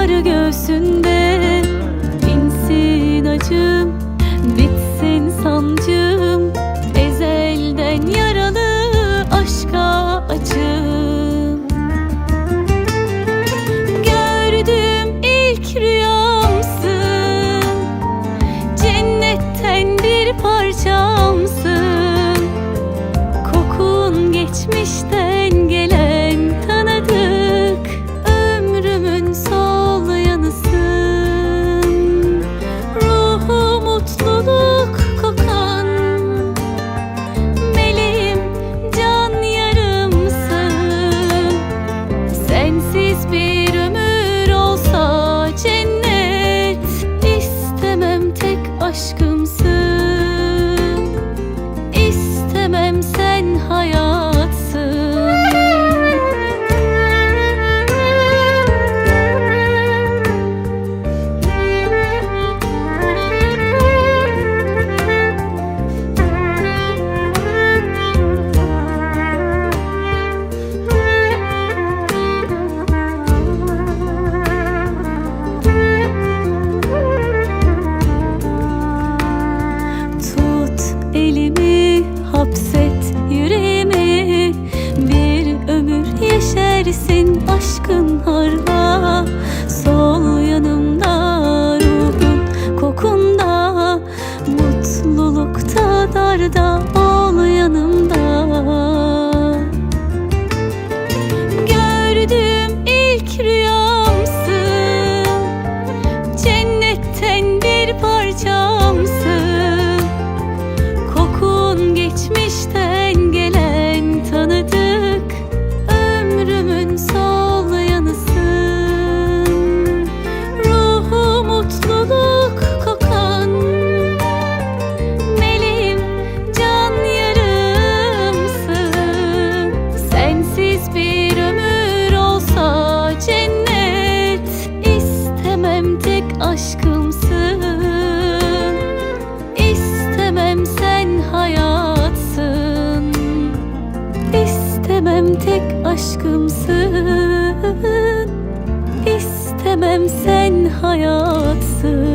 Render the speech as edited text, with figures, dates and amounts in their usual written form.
yar göğsünde. İnsin acım, bitsin sancım, ezelden yaralı aşka açım. Gördüm ilk rüyamsın, cennetten bir parçamsın. Kokun geçmişten gelen tanıdık, ömrümün sol yanısın. Ruhu mutluluk kokan, meleğim, can yarımsın. Sensiz bir ömür olsa cennet, istemem tek aşkımsın. İstemem, sen hayatsın. Tut elimi, hapset yüreğimi, bir ömür yeşersin aşkın harla. Sol yanımda, ruhun kokunda, mutlulukta darda ol yanımda. Gördüm ilk rüyamsın, cennetten bir parçamsın. Kokun geçmişten gelen tanıdık, ömrümün sol yanısın. Ruhu mutluluk kokan, meleğim, can yarımsın. Sensiz bir ömür olsa cennet, istemem tek aşkımsın. İstemem, sen hayatsın. İstemem, tek aşkımsın. İstemem, sen hayatsın.